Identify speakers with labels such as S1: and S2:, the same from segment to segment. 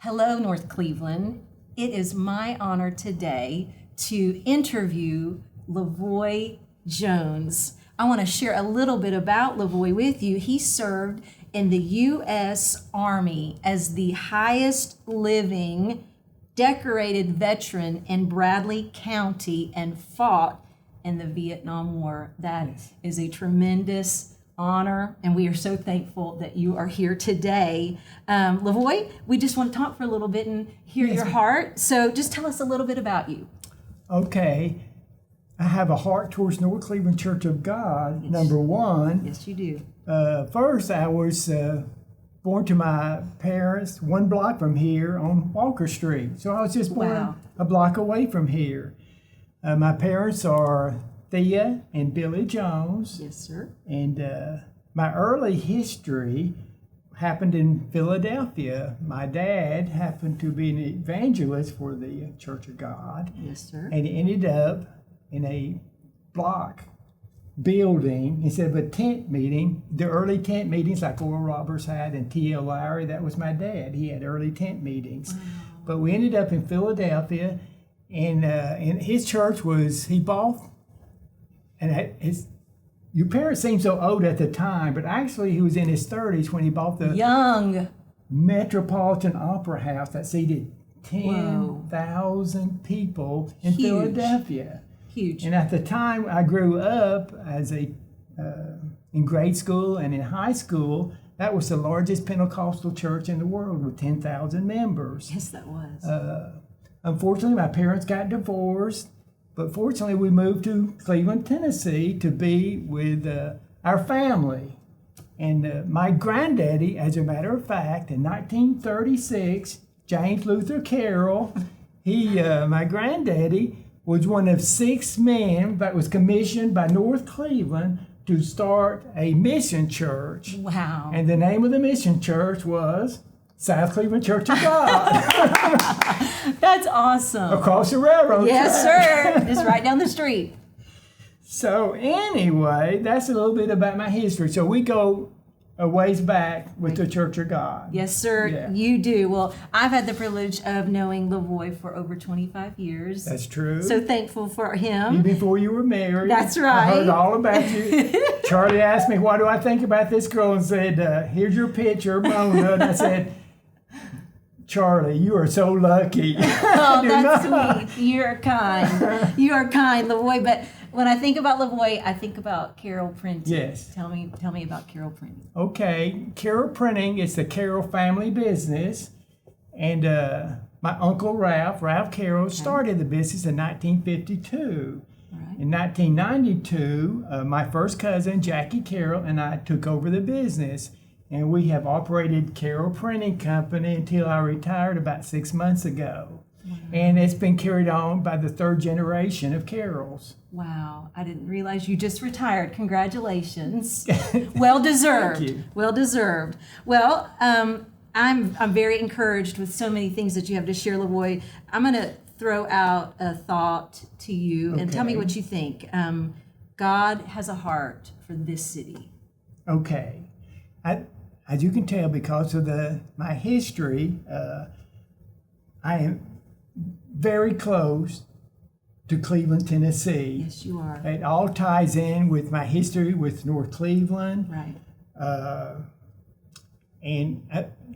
S1: Hello, North Cleveland. It is my honor today to interview Lavoy Jones. I want to share a little bit about Lavoy with you. He served in the U.S. Army as the highest living decorated veteran in Bradley County and fought in the Vietnam War. That is a tremendous honor, and we are so thankful that you are here today. Lavoy, we just want to talk for a little bit and hear your heart. So just tell us a little bit about you.
S2: Okay. I have a heart towards North Cleveland Church of God, number one.
S1: Yes, you do.
S2: First, I was born to my parents 1 block from here on Walker Street. So I was just born a block away from here. My parents are Thea and Billy Jones.
S1: Yes, sir.
S2: And my early history happened in Philadelphia. My dad happened to be an evangelist for the Church of God.
S1: Yes, sir.
S2: And he ended up in a block building instead of a tent meeting. The early tent meetings like Oral Roberts had and T.L. Lowry, that was my dad. He had early tent meetings. Wow. But we ended up in Philadelphia, and his church was, he bought, and your parents seemed so old at the time, but actually he was in his 30s when he bought the
S1: young
S2: Metropolitan Opera House that seated 10,000 people in Philadelphia.
S1: Huge.
S2: And at the time I grew up as in grade school and in high school, that was the largest Pentecostal church in the world with 10,000 members.
S1: Yes, that was.
S2: Unfortunately, my parents got divorced, but fortunately we moved to Cleveland, Tennessee to be with our family. And my granddaddy, as a matter of fact, in 1936, James Luther Carroll, my granddaddy was one of 6 men that was commissioned by North Cleveland to start a mission church.
S1: Wow.
S2: And the name of the mission church was South Cleveland Church of God.
S1: That's awesome.
S2: Across the railroad
S1: Yes,
S2: track.
S1: sir. Just right down the street.
S2: So anyway, that's a little bit about my history. So we go a ways back with the Church of God.
S1: Yes, sir, you do. Well, I've had the privilege of knowing Lavoy for over 25 years.
S2: That's true.
S1: So thankful for him.
S2: Even before you were married.
S1: That's right.
S2: I heard all about you. Charlie asked me, what do I think about this girl? And said, here's your picture, Mona. And I said, Charlie, you are so lucky.
S1: Oh, that's sweet. You're kind. You are kind, Lavoy. But when I think about Lavoy, I think about Carroll Printing.
S2: Yes.
S1: Tell me about Carroll Printing.
S2: Okay, Carroll Printing is the Carroll family business, and my uncle Ralph Carroll, started the business in 1952. Right. In 1992, my first cousin Jackie Carroll and I took over the business, and we have operated Carroll Printing Company until I retired about 6 months ago. And it's been carried on by the 3rd generation of Carrolls.
S1: Wow, I didn't realize you just retired. Congratulations. Well deserved.
S2: Thank you.
S1: Well deserved. Well, I'm very encouraged with so many things that you have to share, Lavoy. I'm going to throw out a thought to you and tell me what you think. God has a heart for this city.
S2: Okay. As you can tell, because of my history, I am very close to Cleveland, Tennessee.
S1: Yes, you are.
S2: It all ties in with my history with North Cleveland.
S1: Right.
S2: And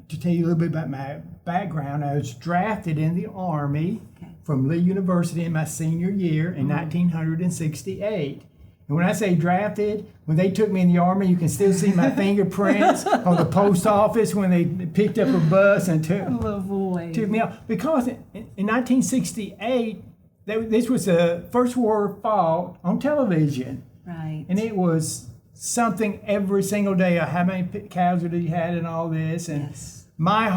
S2: to tell you a little bit about my background, I was drafted in the Army from Lee University in my senior year in 1968. And when I say drafted, when they took me in the Army, you can still see my fingerprints on the post office when they picked up a bus and took me out. Because in 1968, this was the first war fought on television.
S1: Right.
S2: And it was something every single day, how many casualties you had and all this. And my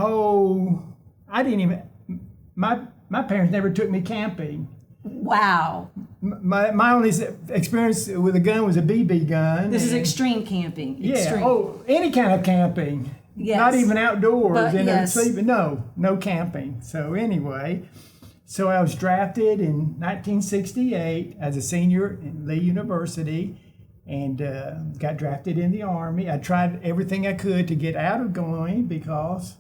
S2: parents never took me camping.
S1: Wow.
S2: My only experience with a gun was a BB gun.
S1: This is extreme camping.
S2: Yeah.
S1: Extreme.
S2: Oh, any kind of camping.
S1: Yes.
S2: Not even outdoors.
S1: But,
S2: sleeping. No camping. So anyway, I was drafted in 1968 as a senior at Lee University, and got drafted in the Army. I tried everything I could to get out of going because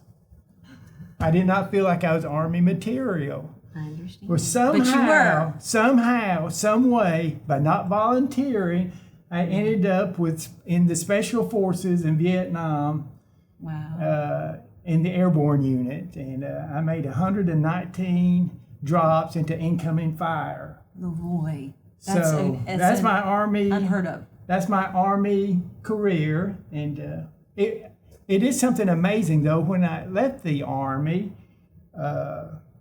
S2: I did not feel like I was Army material.
S1: I understand.
S2: Well,
S1: But you were.
S2: somehow, some way, by not volunteering, I ended up in the Special Forces in Vietnam.
S1: Wow.
S2: In the airborne unit, and I made 119 drops into incoming fire.
S1: Lavoy.
S2: That's my Army.
S1: Unheard of.
S2: That's my Army career, and it is something amazing though. When I left the Army,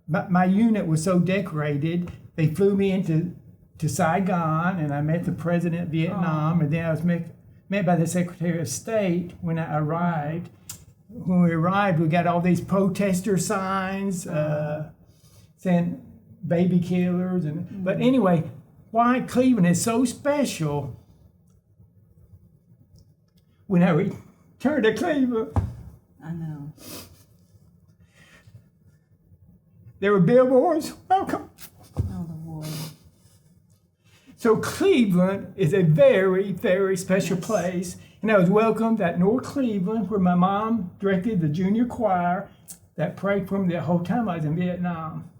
S2: my unit was so decorated. They flew me to Saigon, and I met the president of Vietnam, and then I was met by the Secretary of State when I arrived. When we arrived, we got all these protester signs saying baby killers. But anyway, why Cleveland is so special, when I returned to Cleveland,
S1: I know.
S2: there were billboards, welcome.
S1: Oh, Lavoy.
S2: So Cleveland is a very, very special place. And I was welcomed at North Cleveland, where my mom directed the junior choir that prayed for me the whole time I was in Vietnam.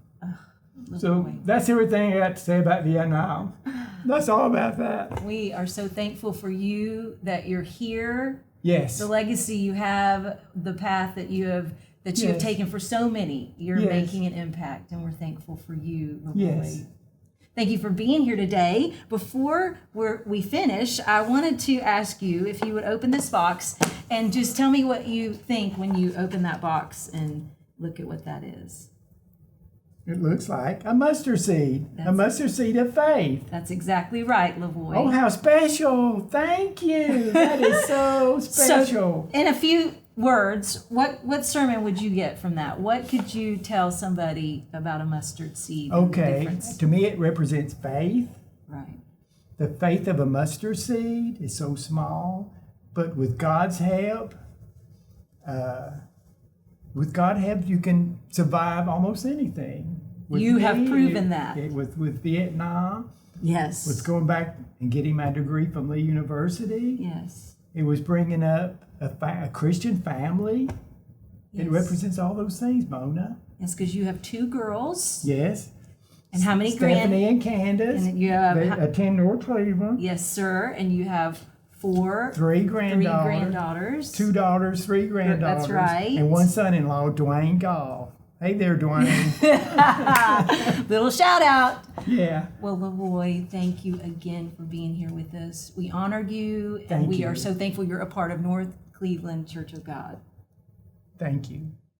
S2: So that's everything I got to say about Vietnam. That's all about that.
S1: We are so thankful for you that you're here.
S2: Yes.
S1: The legacy you have, the path that you have taken for so many. You're making an impact, and we're thankful for you, Lavoy.
S2: Yes.
S1: Thank you for being here today. Before we finish, I wanted to ask you if you would open this box and just tell me what you think when you open that box and look at what that is.
S2: It looks like a mustard seed, a mustard seed of faith.
S1: That's exactly right, Lavoy.
S2: Oh, how special. Thank you. That is so special.
S1: So, in a few words, what sermon would you get from that? What could you tell somebody about a mustard seed?
S2: Okay,
S1: And the difference?
S2: to me it represents faith.
S1: Right.
S2: The faith of a mustard seed is so small, but with God's help, you can survive almost anything.
S1: You have proven that.
S2: With Vietnam,
S1: Yes.
S2: with going back and getting my degree from Lee University,
S1: Yes.
S2: it was bringing up a Christian family.
S1: Yes.
S2: It represents all those things, Mona.
S1: Yes, because you have two girls.
S2: Yes.
S1: And how many
S2: Stephanie and Candace.
S1: And you have
S2: they attend North Cleveland.
S1: Yes, sir. And you have
S2: Three granddaughters. 2 daughters, 3 granddaughters.
S1: That's right.
S2: And 1 son-in-law, Dwayne Gall. Hey there, Dwayne.
S1: Little shout out.
S2: Yeah.
S1: Well, Lavoy, thank you again for being here with us. We honor you, and we are so thankful you're a part of North Cleveland Church of God.
S2: Thank you.